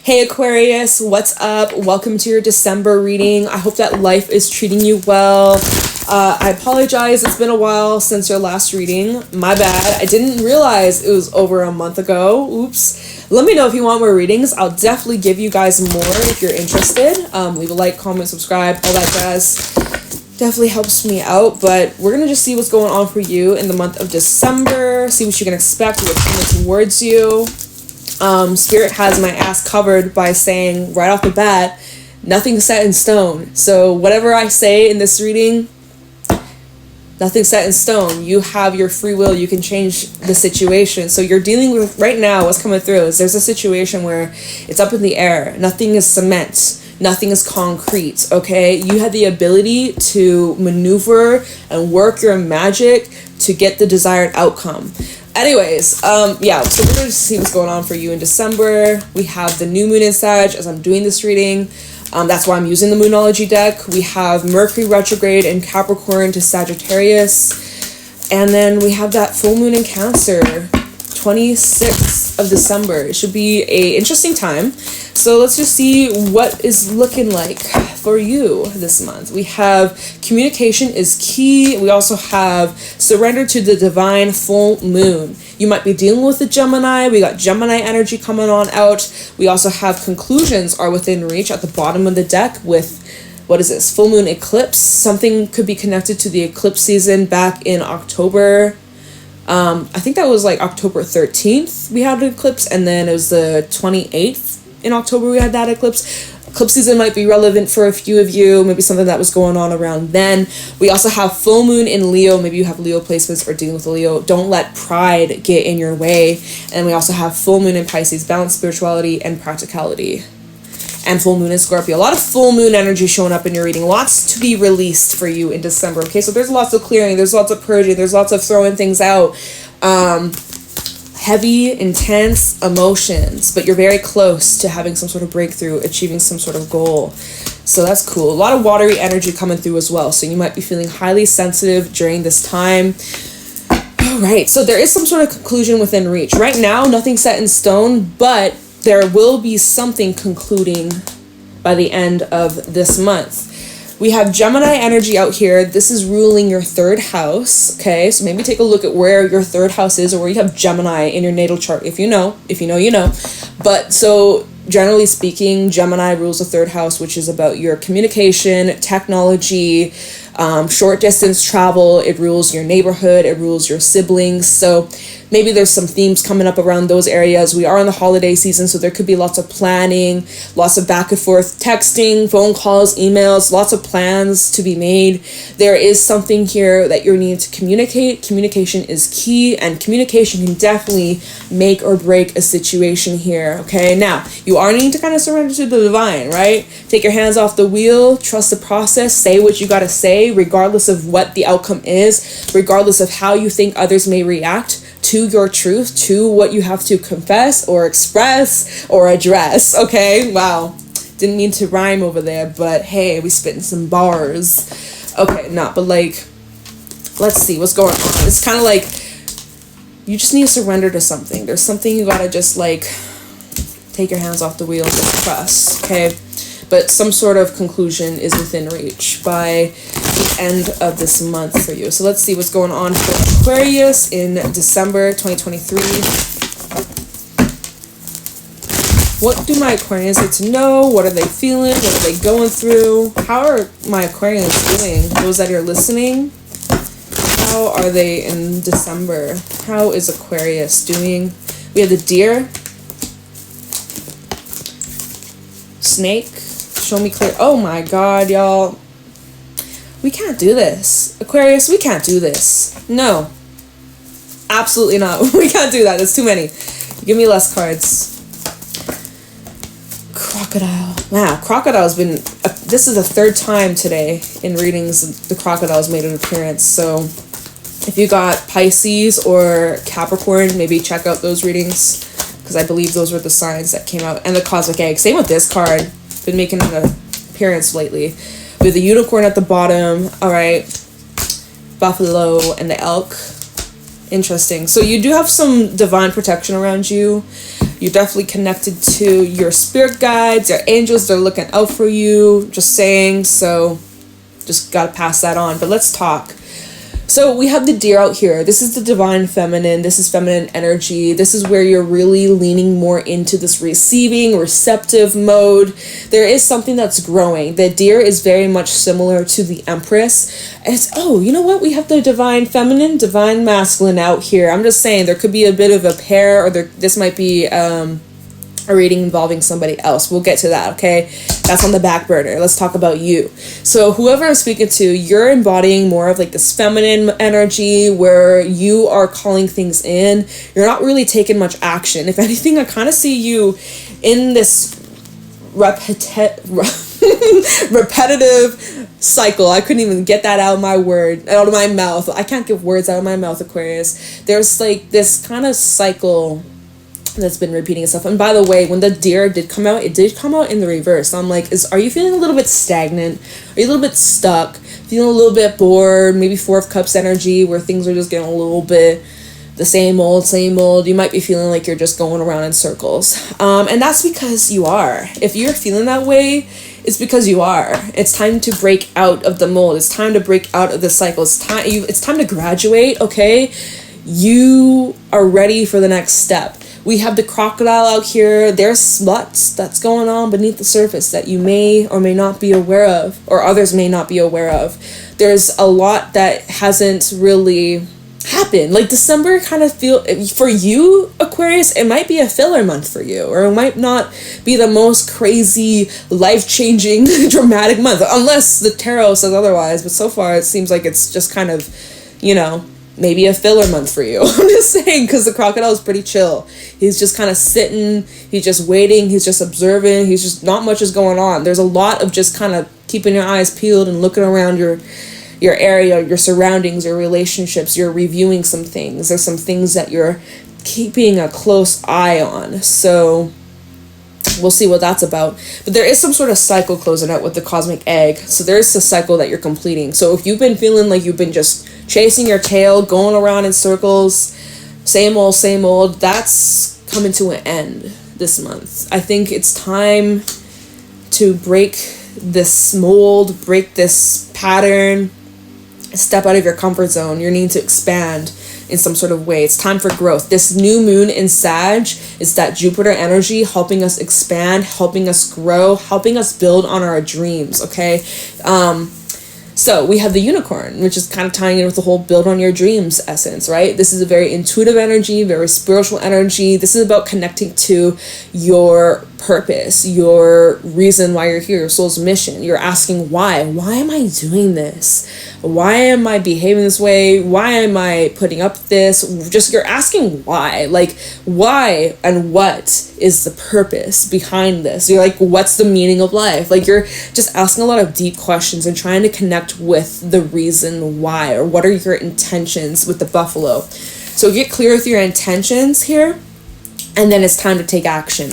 Hey Aquarius, what's up? Welcome to your December reading. I hope that life is treating you well. I apologize, it's been a while since your last reading. My bad. I didn't realize it was over a month ago. Oops. Let me know if you want more readings. I'll definitely give you guys more if you're interested. Leave a like, comment, subscribe, all that jazz. Definitely helps me out, but we're gonna just see what's going on for you in the month of December, see what you can expect, what's coming towards you. Spirit has my ass covered by saying right off the bat, nothing's set in stone. So whatever I say in this reading, nothing's set in stone. You have your free will. You can change the situation. So you're dealing with right now, what's coming through is there's a situation where it's up in the air. Nothing is cement. Nothing is concrete, okay? You have the ability to maneuver and work your magic to get the desired outcome. Anyways, yeah, so we're going to see what's going on for you in December. We have the new moon in Sag as I'm doing this reading. That's why I'm using the Moonology deck. We have Mercury retrograde in Capricorn to Sagittarius. And then we have that full moon in Cancer, 26th of December. It should be a interesting time. So let's just see what is looking like for you this month. We have communication is key. We also have surrender to the divine full moon. You might be dealing with the Gemini. We got Gemini energy coming on out. We also have conclusions are within reach at the bottom of the deck with, what is this, full moon eclipse. Something could be connected to the eclipse season back in October. I think that was like October 13th we had an eclipse, and then it was the 28th in October we had that eclipse. Eclipse season might be relevant for a few of you, maybe something that was going on around then. We also have full moon in Leo. Maybe you have Leo placements or dealing with Leo. Don't let pride get in your way. And we also have full moon in Pisces, balance, spirituality, and practicality. And full moon in Scorpio. A lot of full moon energy showing up in your reading. Lots to be released for you in December. Okay, so there's lots of clearing. There's lots of purging. There's lots of throwing things out. Heavy, intense emotions, but you're very close to having some sort of breakthrough, achieving some sort of goal. So that's cool. A lot of watery energy coming through as well. So you might be feeling highly sensitive during this time. All right, so there is some sort of conclusion within reach. Right now, nothing set in stone, but there will be something concluding by the end of this month. We have Gemini energy out here. This is ruling your third house, okay? So maybe take a look at where your third house is or where you have Gemini in your natal chart. If you know, you know. But so generally speaking, Gemini rules the third house, which is about your communication, technology, short distance travel. It rules your neighborhood. It rules your siblings. So maybe there's some themes coming up around those areas. We are in the holiday season, so there could be lots of planning, lots of back and forth texting, phone calls, emails, lots of plans to be made. There is something here that you're needing to communicate. Communication is key, and communication can definitely make or break a situation here, okay? Now, you are needing to kind of surrender to the divine, right? Take your hands off the wheel, trust the process, say what you gotta say, regardless of what the outcome is, regardless of how you think others may react to your truth, to what you have to confess or express or address, okay? Wow, didn't mean to rhyme over there, but hey, we spitting some bars. Okay, but like, let's see what's going on. It's kind of like you just need to surrender to something. There's something you gotta just like take your hands off the wheel, just trust, okay? But some sort of conclusion is within reach by the end of this month for you. So let's see what's going on for Aquarius in December 2023. What do my Aquarians need to know? What are they feeling? What are they going through? How are my Aquarians doing? Those that are listening, how are they in December? How is Aquarius doing? We have the deer, snake, show me clear. Oh my god, y'all. We can't do this. Aquarius, we can't do this. No. Absolutely not. We can't do that. There's too many. Give me less cards. Crocodile. Wow, crocodile's been... this is the third time today in readings the crocodile's made an appearance. So if you got Pisces or Capricorn, maybe check out those readings, because I believe those were the signs that came out. And the cosmic egg. Same with this card. Been making an appearance lately. With the unicorn at the bottom. All right. Buffalo and the elk. Interesting. So you do have some divine protection around you. You're definitely connected to your spirit guides, your angels. They're looking out for you, just saying. So just gotta pass that on. But let's talk. So we have the deer out here. This is the divine feminine. This is feminine energy. This is where you're really leaning more into this receiving, receptive mode. There is something that's growing. The deer is very much similar to the empress. And it's, oh, you know what? We have the divine feminine, divine masculine out here. I'm just saying there could be a bit of a pair, or this might be a reading involving somebody else. We'll get to that, okay? That's on the back burner. Let's talk about you. So whoever I'm speaking to, you're embodying more of like this feminine energy where you are calling things in. You're not really taking much action. If anything, I kind of see you in this repetitive cycle. I couldn't even get that out of my mouth. I can't get words out of my mouth, Aquarius. There's like this kind of cycle that's been repeating itself. And by the way, when the deer did come out, it did come out in the reverse. So I'm like, are you feeling a little bit stagnant? Are you a little bit stuck? Feeling a little bit bored? Maybe Four of Cups energy where things are just getting a little bit the same old. You might be feeling like you're just going around in circles. And that's because you are. If you're feeling that way, it's because you are. It's time to break out of the mold. It's time to break out of the cycle. It's time to graduate, okay? You are ready for the next step. We have the crocodile out here. There's lots that's going on beneath the surface that you may or may not be aware of, or others may not be aware of. There's a lot that hasn't really happened. Like December kind of for you, Aquarius, it might be a filler month for you, or it might not be the most crazy, life-changing, dramatic month, unless the tarot says otherwise. But so far, it seems like it's just kind of, maybe a filler month for you. I'm just saying, because the crocodile is pretty chill. He's just kind of sitting, he's just waiting, he's just observing, he's just, not much is going on. There's a lot of just kind of keeping your eyes peeled and looking around your area, your surroundings, your relationships. You're reviewing some things. There's some things that you're keeping a close eye on. So we'll see what that's about. But there is some sort of cycle closing out with the cosmic egg. So there's a cycle that you're completing. So if you've been feeling like you've been just chasing your tail, going around in circles, same old, that's coming to an end this month. I think it's time to break this mold, break this pattern, step out of your comfort zone. You're needing to expand in some sort of way. It's time for growth. This new moon in Sag is that Jupiter energy helping us expand, helping us grow, helping us build on our dreams, okay? So we have the unicorn, which is kind of tying in with the whole build on your dreams essence, right? This is a very intuitive energy, very spiritual energy. This is about connecting to your purpose, your reason why you're here, your soul's mission. You're asking why. Why am I doing this? Why am I behaving this way? Why am I putting up this? Just you're asking why. Like, why and what is the purpose behind this? You're like, what's the meaning of life? Like, you're just asking a lot of deep questions and trying to connect with the reason why, or what are your intentions with the buffalo. So get clear with your intentions here, and then it's time to take action.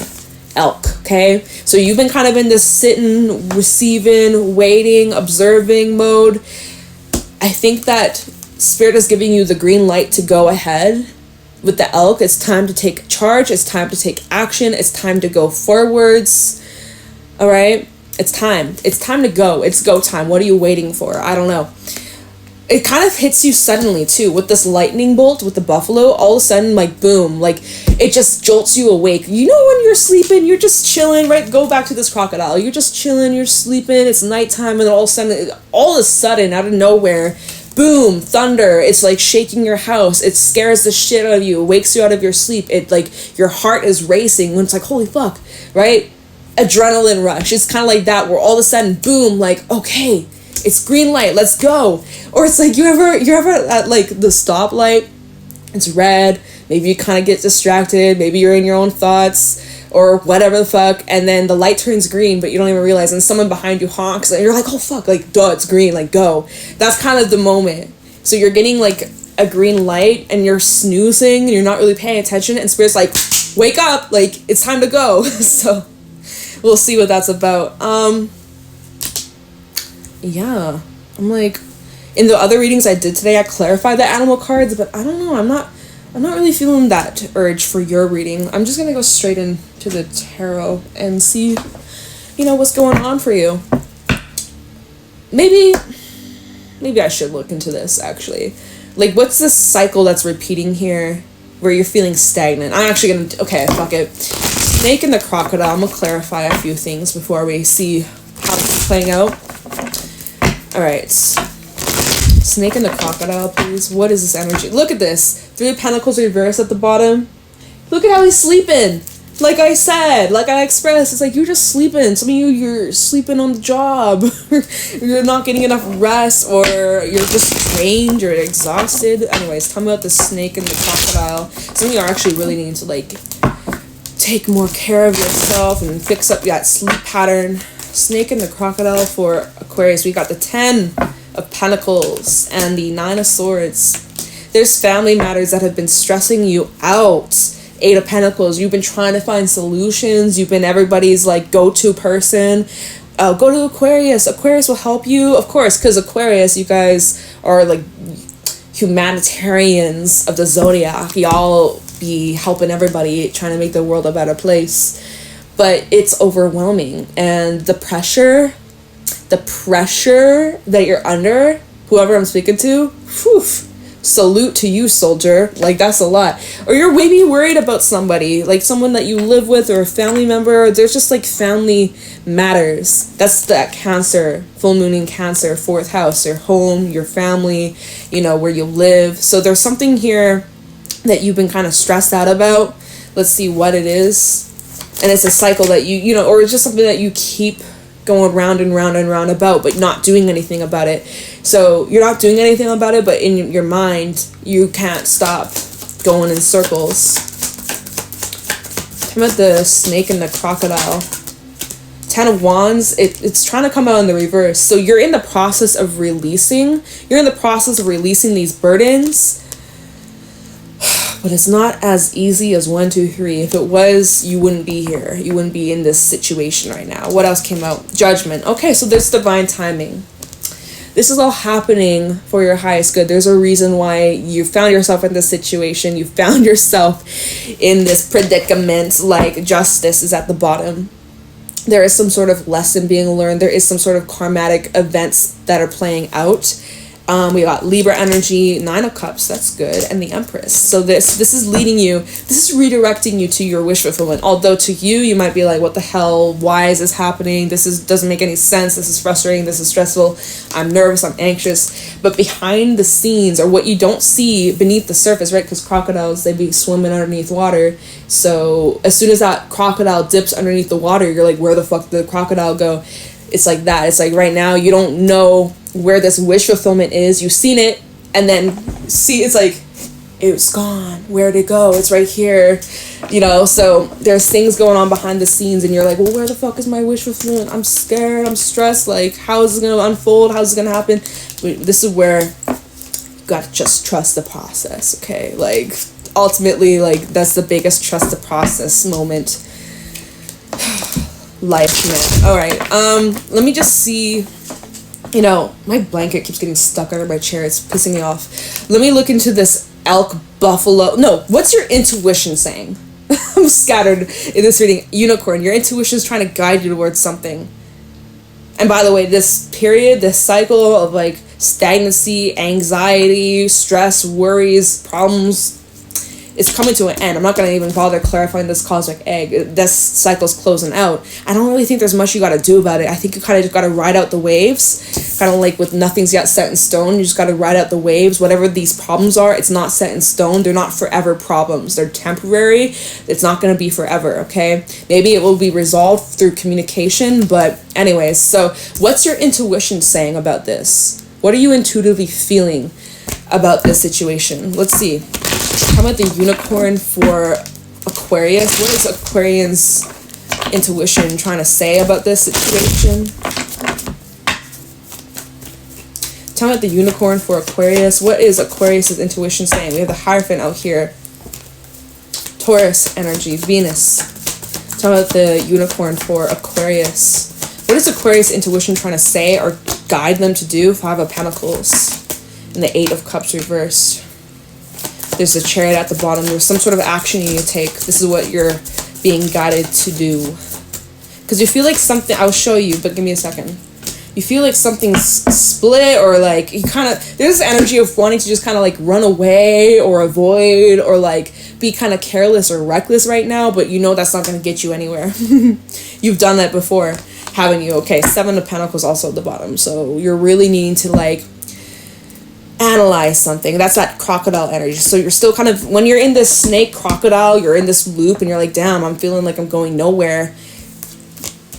Elk, okay? So you've been kind of in this sitting, receiving, waiting, observing mode. I think that Spirit is giving you the green light to go ahead with the elk. It's time to take charge. It's time to take action. It's time to go forwards. All right? It's time. It's time to go. It's go time. What are you waiting for? I don't know. It kind of hits you suddenly too with this lightning bolt with the buffalo. All of a sudden, like, boom, like it just jolts you awake. You know, when you're sleeping, you're just chilling, right? Go back to this crocodile. You're just chilling, you're sleeping, it's nighttime, and all of a sudden, out of nowhere, boom, thunder. It's like shaking your house. It scares the shit out of you. It wakes you out of your sleep. It like your heart is racing when it's like, holy fuck, right? Adrenaline rush. It's kind of like that, where all of a sudden, boom, like, okay, it's green light, let's go. Or it's like you're ever at like the stoplight, it's red, maybe you kind of get distracted, maybe you're in your own thoughts or whatever the fuck, and then the light turns green but you don't even realize, and someone behind you honks and you're like, oh fuck, like, duh, it's green, like, go. That's kind of the moment. So you're getting like a green light and you're snoozing and you're not really paying attention, and Spirit's like, wake up, like, it's time to go. So we'll see what that's about. Yeah, I'm like, in the other readings I did today, I clarified the animal cards, but I don't know, I'm I'm not really feeling that urge for your reading. I'm just gonna go straight into the tarot and see, you know, what's going on for you. Maybe I should look into this, actually. Like, what's this cycle that's repeating here where you're feeling stagnant? I'm actually gonna, okay, fuck it. Snake and the crocodile. I'm gonna clarify a few things before we see how it's playing out. Alright. Snake and the crocodile, please. What is this energy? Look at this. 3 of Pentacles reversed at the bottom. Look at how he's sleeping. Like I said, like I expressed, it's like you're just sleeping. Some of you're sleeping on the job. You're not getting enough rest, or you're just drained, you're exhausted. Anyways, tell me about the snake and the crocodile. Some of you are actually really needing to, like, take more care of yourself and fix up that sleep pattern. Snake and the crocodile for Aquarius. We got the 10 of Pentacles and the 9 of Swords. There's family matters that have been stressing you out. 8 of Pentacles. You've been trying to find solutions. You've been everybody's, like, go-to person. Go to Aquarius. Aquarius will help you. Of course, because Aquarius, you guys are, like, humanitarians of the zodiac. Y'all be helping everybody, trying to make the world a better place. But it's overwhelming. And the pressure that you're under, whoever I'm speaking to, whew, salute to you, soldier. Like, that's a lot. Or you're maybe worried about somebody, like someone that you live with or a family member. There's just, like, family matters. That's that Cancer, full moon in Cancer, 4th house, your home, your family, you know, where you live. So there's something here that you've been kind of stressed out about. Let's see what it is. And it's a cycle that you know, or it's just something that you keep going round and round and round about, but not doing anything about it. So you're not doing anything about it, but in your mind, you can't stop going in circles. Talking about the snake and the crocodile. 10 of Wands, it's trying to come out in the reverse. So you're in the process of releasing. You're in the process of releasing these burdens. But it's not as easy as 1, 2, 3. If it was, you wouldn't be here. You wouldn't be in this situation right now. What else came out? Judgment. Okay, so there's divine timing. This is all happening for your highest good. There's a reason why you found yourself in this situation. You found yourself in this predicament. Like, justice is at the bottom. There is some sort of lesson being learned. There is some sort of karmatic events that are playing out. We got Libra energy, 9 of Cups, that's good, and the Empress. So this is leading you, this is redirecting you to your wish fulfillment. Although to you, you might be like, what the hell, why is this happening? Doesn't make any sense, this is frustrating, this is stressful, I'm nervous, I'm anxious. But behind the scenes, or what you don't see beneath the surface, right? Because crocodiles, they be swimming underneath water. So as soon as that crocodile dips underneath the water, you're like, where the fuck did the crocodile go? It's like that. It's like right now, you don't know where this wish fulfillment is. You've seen it, and then see, it's like, it's gone. Where'd it go? It's right here. You know, so there's things going on behind the scenes, and you're like, well, where the fuck is my wish fulfillment? I'm scared. I'm stressed. Like, how is it going to unfold? How's it going to happen? But this is where you got to just trust the process, okay? Like, ultimately, like, that's the biggest trust the process moment. Life, man. Alright, let me just see. You know, my blanket keeps getting stuck under my chair. It's pissing me off. Let me look into this elk, buffalo. No, what's your intuition saying? I'm scattered in this reading. Unicorn, your intuition is trying to guide you towards something. And by the way, this period, this cycle of, like, stagnancy, anxiety, stress, worries, problems, it's coming to an end. I'm not going to even bother clarifying this cosmic egg. This cycle's closing out. I don't really think there's much you got to do about it. I think you kind of just got to ride out the waves. Kind of like with nothing's yet set in stone. You just got to ride out the waves. Whatever these problems are, it's not set in stone. They're not forever problems. They're temporary. It's not going to be forever, okay? Maybe it will be resolved through communication. But anyways, so what's your intuition saying about this? What are you intuitively feeling about this situation? Let's see. How about the unicorn for Aquarius? What is Aquarian's intuition trying to say about this situation? Tell me about the unicorn for Aquarius. What is Aquarius's intuition saying? We have the Hierophant out here. Taurus energy, Venus. Tell me about the unicorn for Aquarius. What is Aquarius' intuition trying to say or guide them to do? 5 of Pentacles and the 8 of Cups reversed. There's a chariot at the bottom. There's some sort of action you need to take. This is what you're being guided to do. Because you feel like something, I'll show you, but give me a second. You feel like something's split, or like you kind of, there's this energy of wanting to just kind of like run away or avoid or like be kind of careless or reckless right now, but you know that's not going to get you anywhere. You've done that before, haven't you? Okay, 7 of Pentacles also at the bottom. So you're really needing to like analyze something. That's that crocodile energy. So you're still kind of, when you're in this snake crocodile, you're in this loop and you're like, damn, I'm feeling like I'm going nowhere.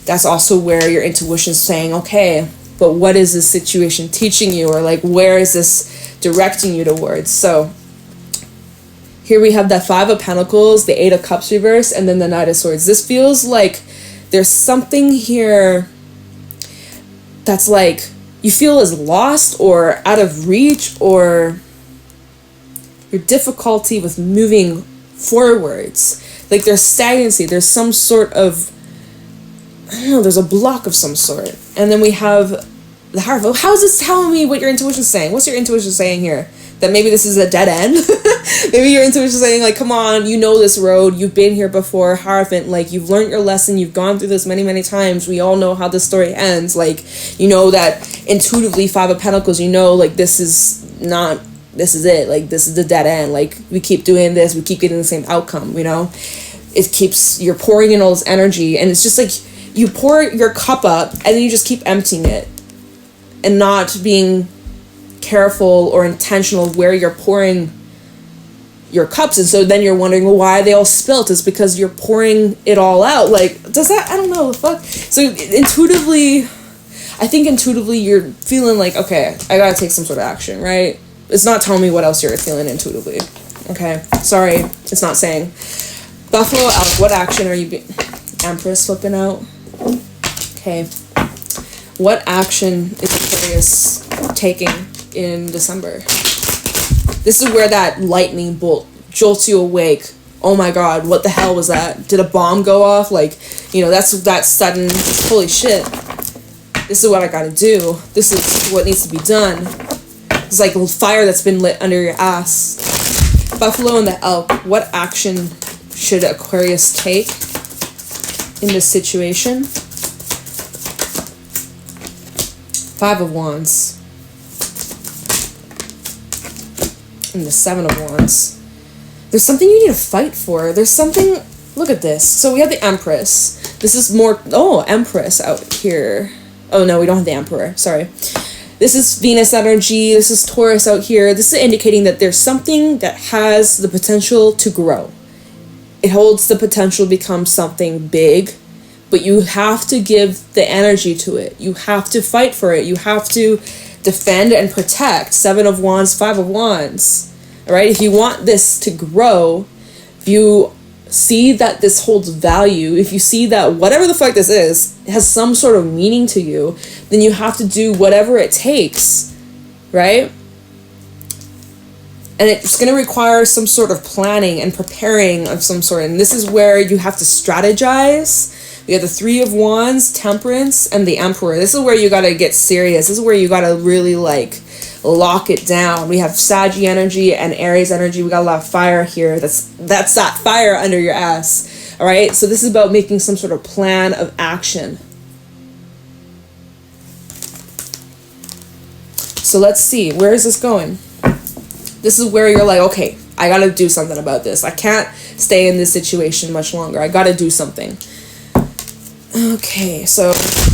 That's also where your intuition's saying, okay, but what is this situation teaching you? Or like, where is this directing you towards? So here we have that 5 of Pentacles, the 8 of Cups reverse, and then the Knight of Swords. This feels like there's something here that's like you feel is lost or out of reach, or your difficulty with moving forwards. Like there's stagnancy, there's some sort of, I don't know, there's a block of some sort. And then we have the Hierophant. How is this telling me what your intuition's saying? What's your intuition saying here? That maybe this is a dead end? Maybe your intuition's saying like, come on, you know this road, you've been here before, Hierophant, like you've learned your lesson, you've gone through this many, many times. We all know how this story ends. Like, you know that intuitively 5 of Pentacles, you know like this is it, like this is the dead end. Like we keep doing this, we keep getting the same outcome, you know? It keeps, you're pouring in all this energy, and it's just like, you pour your cup up and then you just keep emptying it and not being careful or intentional where you're pouring your cups. And so then you're wondering, well, why are they all spilt? It's because you're pouring it all out. Like, does that, I don't know, the fuck. So intuitively, I think intuitively you're feeling like, okay, I gotta take some sort of action, right? It's not telling me what else you're feeling intuitively. Okay, sorry, it's not saying. Buffalo Elk, what action are you Empress flipping out. Okay. What action is Aquarius taking in December? This is where that lightning bolt jolts you awake. Oh my god, what the hell was that? Did a bomb go off? Like, you know, that's that sudden, holy shit. This is what I gotta do. This is what needs to be done. It's like a fire that's been lit under your ass. Buffalo and the Elk, what action should Aquarius take in this situation? 5 of Wands. And the 7 of Wands. There's something you need to fight for. There's something, look at this. So we have the Empress. This is more, oh, Empress out here. Oh no, we don't have the Emperor, sorry. This is Venus energy, this is Taurus out here. This is indicating that there's something that has the potential to grow. It holds the potential to become something big, but you have to give the energy to it. You have to fight for it. You have to defend and protect. 7 of Wands, 5 of Wands. All right, if you want this to grow, if you see that this holds value, if you see that whatever the fuck this is has some sort of meaning to you, then you have to do whatever it takes, right? And it's going to require some sort of planning and preparing of some sort. And this is where you have to strategize. We have the 3 of Wands, Temperance, and the Emperor. This is where you got to get serious. This is where you got to really like lock it down. We have Saggy energy and Aries energy. We got a lot of fire here. That's that fire under your ass. All right. So this is about making some sort of plan of action. So let's see. Where is this going? This is where you're like, okay, I got to do something about this. I can't stay in this situation much longer. I got to do something. Okay, so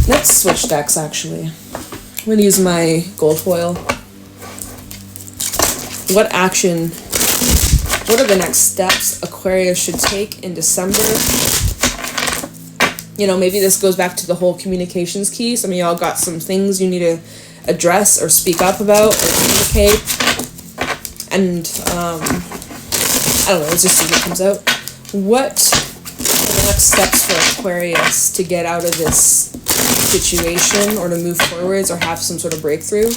let's switch decks, actually. I'm going to use my gold foil. What action, what are the next steps Aquarius should take in December? You know, maybe this goes back to the whole communications key. Some of y'all got some things you need to address or speak up about or communicate. And, I don't know, let's just see what comes out. What are the next steps for Aquarius to get out of this situation or to move forwards or have some sort of breakthrough?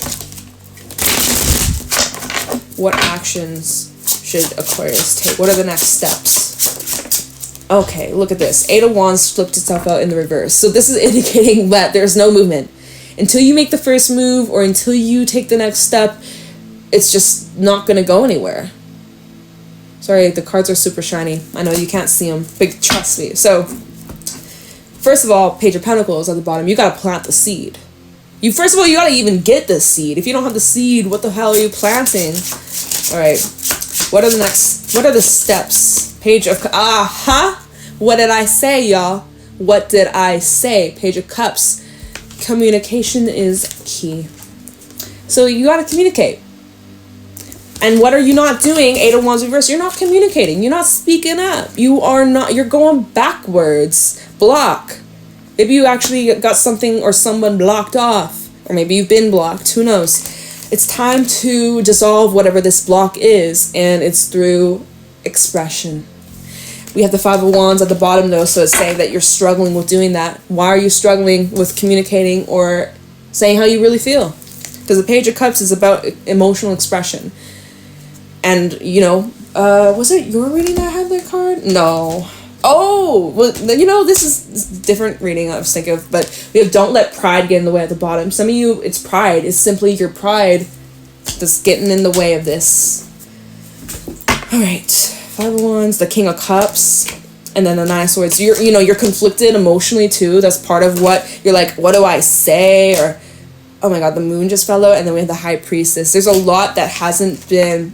What actions should Aquarius take? What are the next steps? Okay, look at this. 8 of Wands flipped itself out in the reverse. So this is indicating that there's no movement. Until you make the first move or until you take the next step, it's just not going to go anywhere. Sorry, the cards are super shiny. I know you can't see them, but trust me. So, first of all, Page of Pentacles at the bottom. You gotta plant the seed. First of all, you gotta even get the seed. If you don't have the seed, what the hell are you planting? All right. What are the steps? Page of... What did I say, y'all? What did I say? Page of Cups. Communication is key. So you gotta communicate. And what are you not doing? Eight of Wands reverse. You're not communicating. You're not speaking up. You're going backwards. Block. Maybe you actually got something or someone blocked off. Or maybe you've been blocked. Who knows? It's time to dissolve whatever this block is. And it's through expression. We have the Five of Wands at the bottom though. So it's saying that you're struggling with doing that. Why are you struggling with communicating or saying how you really feel? Because the Page of Cups is about emotional expression. And, was it your reading that had that card? No. Oh, well, this is different reading I was thinking of. But we have Don't Let Pride Get in the Way at the bottom. Some of you, it's pride. It's simply your pride that's getting in the way of this. All right. Five of Wands, the King of Cups, and then the Nine of Swords. You're conflicted emotionally, too. That's part of what you're like, what do I say? Or, oh my God, the Moon just fell out. And then we have the High Priestess. There's a lot that hasn't been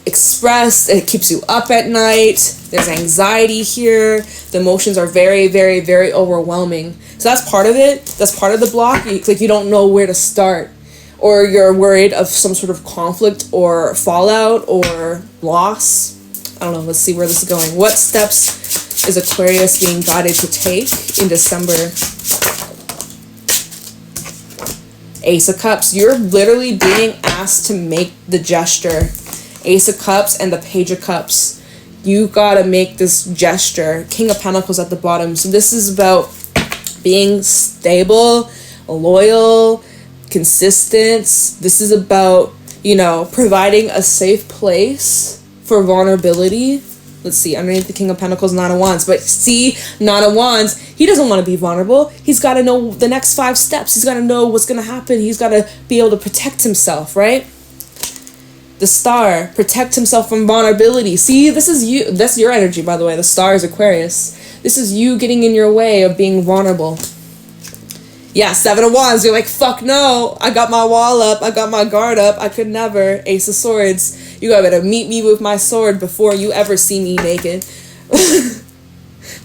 expressed. It keeps you up at night. There's anxiety here. The emotions are very, very, very overwhelming. So that's part of it. That's part of the block. It's like you don't know where to start, or you're worried of some sort of conflict or fallout or loss. I don't know. Let's see where this is going. What steps is Aquarius being guided to take in December? Ace of Cups. You're literally being asked to make the gesture. Ace of Cups and the Page of Cups. You gotta make this gesture. King of Pentacles at the bottom. So this is about being stable, loyal, consistent. This is about, providing a safe place for vulnerability. Let's see, underneath the King of Pentacles, Nine of Wands. But see, Nine of Wands, he doesn't want to be vulnerable. He's got to know the next 5 steps. He's got to know what's going to happen. He's got to be able to protect himself, right? The Star, protect himself from vulnerability. See, this is you. That's your energy, by the way. The Star is Aquarius. This is you getting in your way of being vulnerable. Yeah, Seven of Wands. You're like, fuck no. I got my wall up. I got my guard up. I could never. Ace of Swords. You gotta meet me with my sword before you ever see me naked.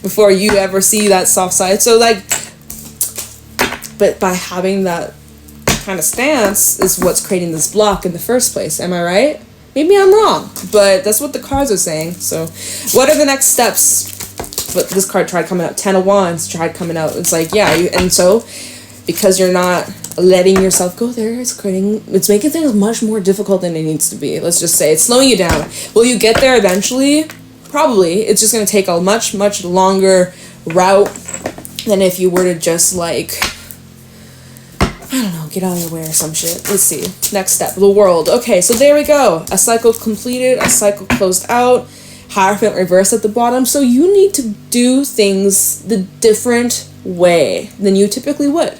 Before you ever see that soft side. So, but by having that kind of stance is what's creating this block in the first place. Am I right? Maybe I'm wrong, but that's what the cards are saying. So what are the next steps? But this card tried coming out. 10 of Wands tried coming out. It's like, yeah, and so because you're not letting yourself go there, it's making things much more difficult than it needs to be. Let's just say it's slowing you down. Will you get there eventually? Probably. It's just going to take a much, much longer route than if you were to just I don't know, get out of your way or some shit. Let's see. Next step, the World. Okay, so there we go. A cycle completed, a cycle closed out, Hierophant reversed at the bottom. So you need to do things the different way than you typically would.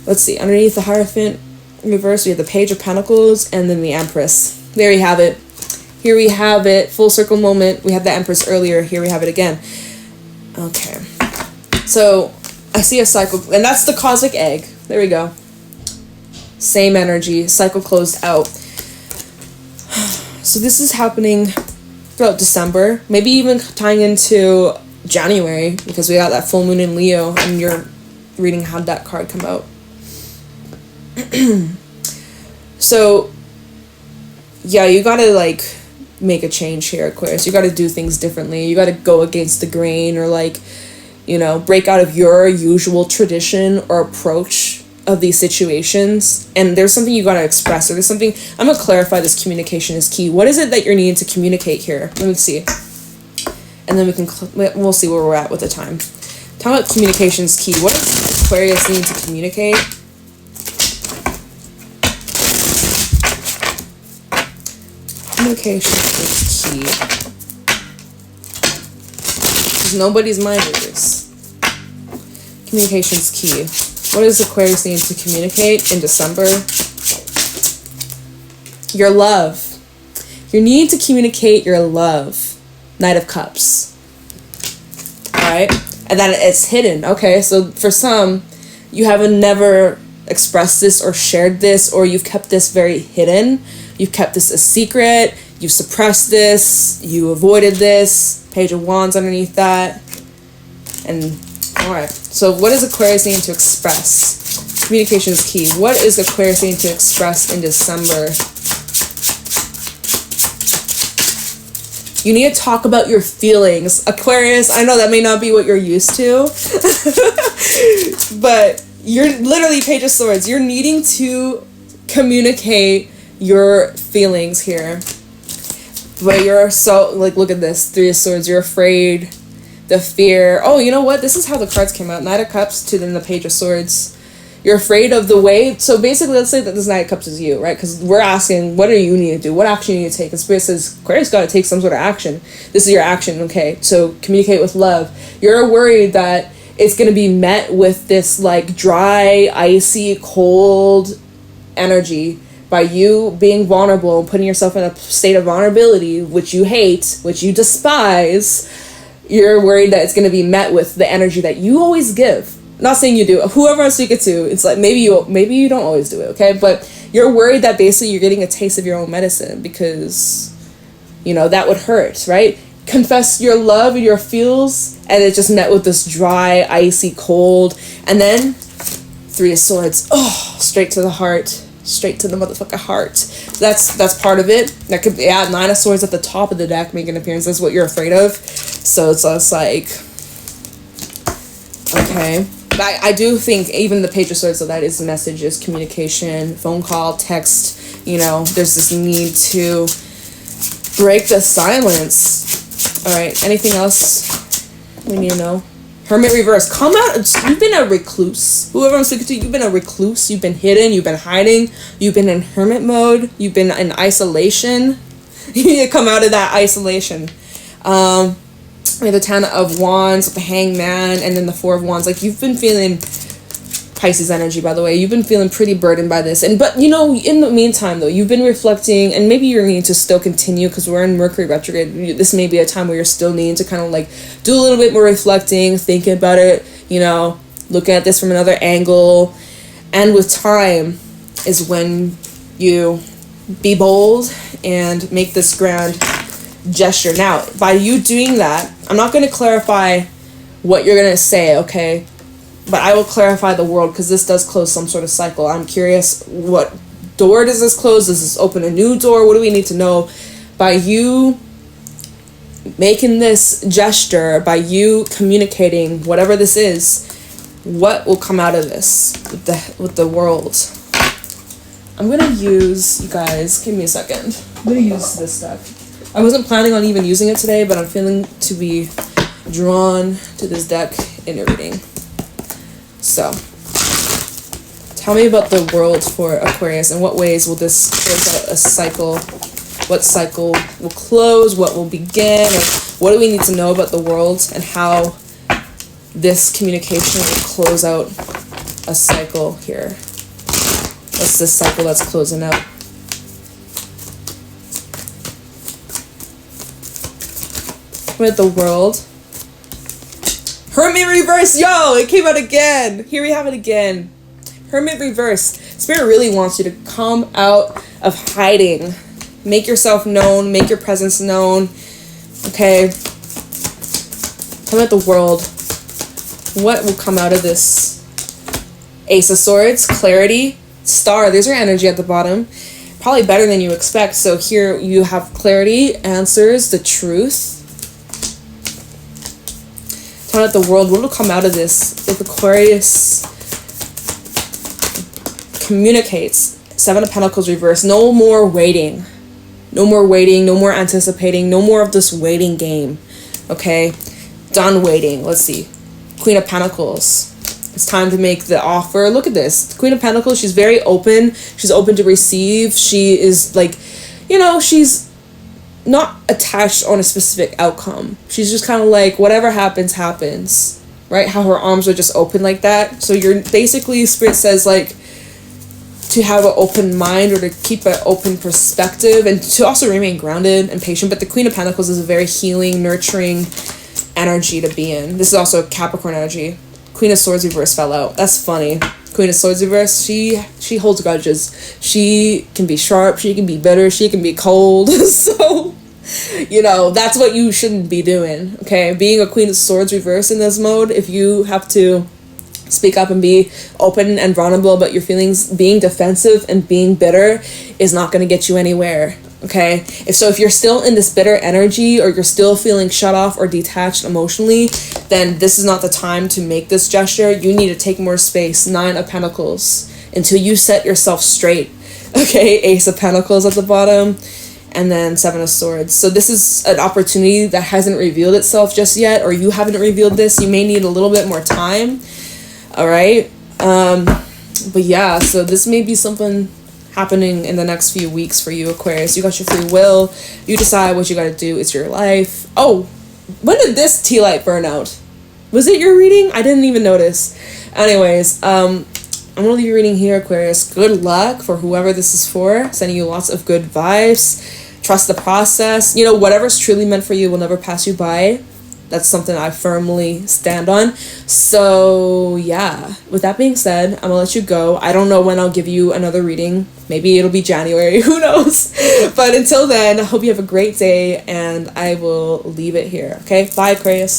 Let's see. Underneath the Hierophant reverse, we have the Page of Pentacles and then the Empress. There you have it. Here we have it. Full circle moment. We had the Empress earlier. Here we have it again. Okay. So I see a cycle, and that's the cosmic egg. There we go. Same energy. Cycle closed out. So this is happening throughout December. Maybe even tying into January, because we got that full moon in Leo, and your reading had that card come out. So, yeah, you gotta, make a change here, Aquarius. You gotta do things differently. You gotta go against the grain, or, break out of your usual tradition or approach of these situations. And there's something you gotta express, or there's something... I'm gonna clarify this. Communication is key. What is it that you're needing to communicate here? Let me see. And then we'll see where we're at with the time. Talk about communication is key. What does Aquarius need to communicate? Communication is key. Because nobody's mind readers. Communication is key. What does Aquarius need to communicate in December? Your love. You need to communicate your love. Knight of Cups. Alright? And that it's hidden. Okay, so for some, you haven't never expressed this or shared this, or you've kept this very hidden. You've kept this a secret. You've suppressed this. You avoided this. Page of Wands underneath that. And, alright. So what does Aquarius need to express? Communication is key. What is Aquarius need to express in December? You need to talk about your feelings. Aquarius, I know that may not be what you're used to. But you're literally Page of Swords. You're needing to communicate your feelings here. But you're so, like, look at this. Three of Swords. You're afraid. The fear. Oh, you know what? This is how the cards came out. Knight of Cups to then the Page of Swords. You're afraid of the way. So basically, let's say that this Knight of Cups is you, right? Because we're asking, what do you need to do? What action you need to take? And Spirit says, Aquarius got to take some sort of action. This is your action, okay? So communicate with love. You're worried that it's going to be met with this, like, dry, icy, cold energy by you being vulnerable and putting yourself in a state of vulnerability, which you hate, which you despise. You're worried that it's going to be met with the energy that you always give. Not saying you do. Whoever I'm speaking to, it's like maybe you don't always do it, okay? But you're worried that basically you're getting a taste of your own medicine because, you know, that would hurt, right? Confess your love and your feels, and it's just met with this dry, icy, cold. And then Three of Swords. Oh, straight to the heart. Straight to the motherfucking heart. That's part of it. That could be, Nine of Swords at the top of the deck making an appearance. That's what you're afraid of. So it's like, okay. But I do think even the Page of Swords, so that is the messages, communication, phone call, text, you know, there's this need to break the silence. All right, anything else we need to know? Hermit reverse. Come out. You've been a recluse. Whoever I'm speaking to, you've been a recluse. You've been hidden. You've been hiding. You've been in hermit mode. You've been in isolation. You need to come out of that isolation. We have the Ten of Wands, the Hangman, and then the Four of Wands. Like, you've been feeling Pisces energy, by the way. You've been feeling pretty burdened by this. But, you know, in the meantime, though, you've been reflecting, and maybe you're needing to still continue because we're in Mercury retrograde. This may be a time where you're still needing to kind of, like, do a little bit more reflecting, thinking about it, you know, looking at this from another angle. And with time is when you be bold and make this grand gesture. Now, by you doing that, I'm not going to clarify what you're going to say, okay? But I will clarify the world because this does close some sort of cycle. I'm curious, what door does this close? Does this open a new door? What do we need to know? By you making this gesture, by you communicating whatever this is, what will come out of this with the world? I'm going to use, you guys, give me a second. I'm going to use this deck. I wasn't planning on even using it today, but I'm feeling to be drawn to this deck in your reading. So, tell me about the world for Aquarius. In what ways will this close out a cycle? What cycle will close? What will begin? Or what do we need to know about the world and how this communication will close out a cycle here? What's this cycle that's closing out? With the world. Hermit reverse, yo, it came out again. Here we have it again. Hermit reverse. Spirit really wants you to come out of hiding. Make yourself known, make your presence known. Okay. Come at the world. What will come out of this? Ace of Swords, clarity, Star. There's your energy at the bottom. Probably better than you expect. So here you have clarity, answers, the truth. At the world, what will come out of this if Aquarius communicates? Seven of Pentacles reverse. No more waiting. No more waiting. No more anticipating. No more of this waiting game. Okay? Done waiting. Let's see. Queen of Pentacles. It's time to make the offer. Look at this. Queen of Pentacles, she's very open. She's open to receive. She is like, you know, she's not attached on a specific outcome. She's just kind of like, whatever happens, happens. Right? How her arms are just open like that. So you're basically, Spirit says, like, to have an open mind or to keep an open perspective and to also remain grounded and patient. But the Queen of Pentacles is a very healing, nurturing energy to be in. This is also Capricorn energy. Queen of Swords reverse fell out. That's funny. Queen of Swords reverse, she holds grudges. She can be sharp, she can be bitter, she can be cold. So, you know, that's what you shouldn't be doing, okay? Being a Queen of Swords reverse in this mode, if you have to speak up and be open and vulnerable about your feelings, being defensive and being bitter is not going to get you anywhere, okay? If you're still in this bitter energy or you're still feeling shut off or detached emotionally, then this is not the time to make this gesture. You need to take more space. 9 of Pentacles until you set yourself straight, okay? Ace of Pentacles at the bottom, and then 7 of Swords. So this is an opportunity that hasn't revealed itself just yet, or you haven't revealed this. You may need a little bit more time. All right. But yeah, so this may be something happening in the next few weeks for you, Aquarius. You got your free will. You decide what you got to do. It's your life. Oh, when did this tea light burn out? Was it your reading? I didn't even notice. Anyways, I'm going to leave your reading here, Aquarius. Good luck for whoever this is for. Sending you lots of good vibes. Trust the process. You know, whatever's truly meant for you will never pass you by. That's something I firmly stand on. So yeah, with that being said, I'm gonna let you go. I don't know when I'll give you another reading. Maybe it'll be January, who knows? But until then, I hope you have a great day, and I will leave it here. Okay, bye, Aquarius.